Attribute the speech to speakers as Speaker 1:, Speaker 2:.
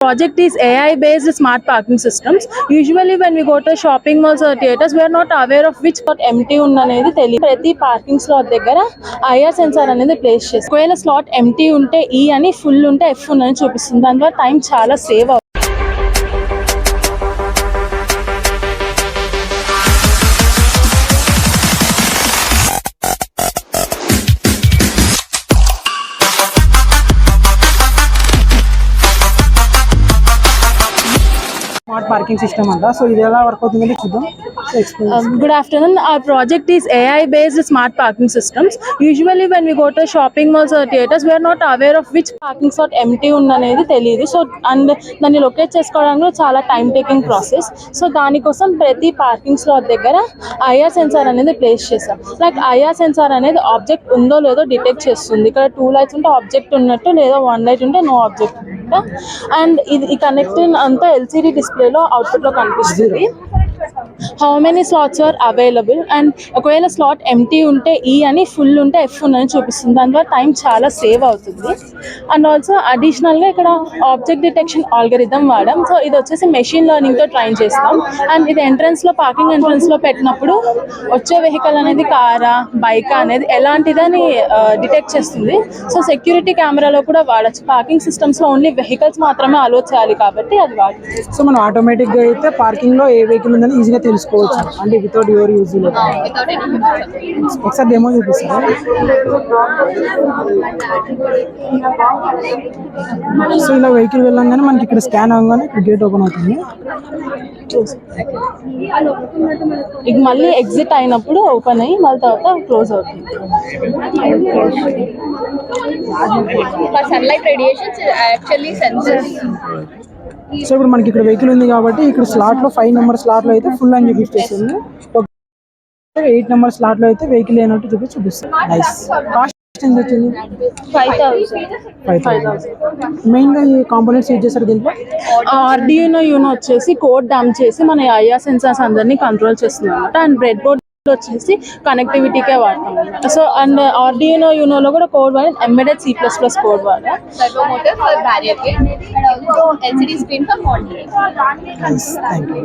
Speaker 1: Project is AI based smart parking systems. Usually when we go to shopping malls or theaters, we are not aware of which spot empty ఉన్ననేది తెలియదు. ప్రతి parking slot దగ్గర IR censor అనేది place చేస్తాం. ఒకవేళ slot empty ఉంటే ఈ అని, full ఉంటే ఎఫ్ అని చూపిస్తుంది. దానివల్ల టైం చాలా సేవ్ అవుతుంది.
Speaker 2: స్మార్ట్ పార్కింగ్ సిస్టమ్ అంట. సో ఇది ఎలా వర్క్ అవుతుందో చూద్దాం.
Speaker 1: Good afternoon. Our project is AI based smart parking systems. Usually when we go to shopping malls or theaters, we are not aware of which parking slot empty ఉన్ననేది తెలియదు. So and దాన్ని locate చేసుకోవడానికి చాలా time taking process. So దానికోసం ప్రతి parking slot దగ్గర IR censor అనేది place చేస్తాం. Like IR censor అనేది ఆబ్జెక్ట్ ఉందో లేదో డిటెక్ట్ చేస్తుంది. ఇక్కడ 2 లైట్స్ ఉంటే ఆబ్జెక్ట్ ఉన్నట్టు, లేదా 1 లైట్ ఉంటే నో ఆబ్జెక్ట్ ఉన్నట్టు. అండ్ ఇది కనెక్టింగ్ అంతా ఎల్సిడి డిస్ప్లేలో అవుట్పుట్లో కనిపిస్తుంది. How many slots are available and ఒకవేళ స్లాట్ ఎంటీ ఉంటే ఈ అని, ఫుల్ ఉంటే ఎఫ్ అని చూపిస్తుంది. దానివల్ల టైం చాలా సేవ్ అవుతుంది. అండ్ ఆల్సో అడిషనల్గా ఇక్కడ ఆబ్జెక్ట్ డిటెక్షన్ ఆల్గరిథం వాడాం. సో ఇది వచ్చేసి మెషిన్ లెర్నింగ్తో ట్రైన్ చేస్తాం. అండ్ ఇది ఎంట్రన్స్లో, పార్కింగ్ ఎంట్రన్స్లో పెట్టినప్పుడు వచ్చే వెహికల్ అనేది కారా, బైకా అనేది ఎలాంటిదని డిటెక్ట్ చేస్తుంది. సో సెక్యూరిటీ కెమెరాలో కూడా వాడచ్చు. పార్కింగ్ సిస్టమ్స్లో ఓన్లీ వెహికల్స్ మాత్రమే అలో చేయాలి కాబట్టి అది వాడుతుంది.
Speaker 2: సో మనం ఆటోమేటిక్గా అయితే పార్కింగ్లో ఏ వెహికల్ ఉందని ఈజీగా తెలుసుకోవచ్చు. అంటే వితౌట్ యువర్ యూజ్. ఒకసారి డెమో చూపిస్తారా? సో ఇలా వెహికల్ వెళ్ళంగానే మనకి ఇక్కడ స్కాన్ అవ్వగానే ఇక్కడ గేట్ ఓపెన్ అవుతుంది.
Speaker 1: ఇక మళ్ళీ ఎగ్జిట్ అయినప్పుడు ఓపెన్ అయ్యి మళ్ళీ తర్వాత క్లోజ్ అవుతుంది.
Speaker 3: Sunlight radiations actually sensors.
Speaker 2: So ఇప్పుడు మనకి ఇక్కడ వెహికల్ ఉంది కాబట్టి ఇక్కడ స్లాట్లో 5 నెంబర్ స్లాట్లో అయితే ఫుల్ అని చూపిస్తుంది. 8 నెంబర్ స్లాట్లో అయితే వెహికల్ లేనట్టు చూపిస్తుంది. నైస్. కాస్ట్ ఎంత వచ్చింది? 5,000. మెయిన్గా ఈ కాంపోనెంట్స్ యూజ్ చేస్తారు దీంట్లో.
Speaker 1: ఆర్డినో యూనో వచ్చేసి కోడ్ డంప్ చేసి మన ఐఆర్ సెన్సార్స్ అందరినీ కంట్రోల్ చేస్తుంది అనమాట. అండ్ బ్రెడ్ బోర్డ్ వచ్చేసి కనెక్టివిటీకే వాడతాం. సో అండ్ ఆర్డినో యూనోలో కూడా కోడ్ వాడి ఎంబెడెడ్ C++ కోడ్ వాడా.
Speaker 3: Servo motor for barrier gate, LCD screen for monitoring.
Speaker 2: Nice. Thank you.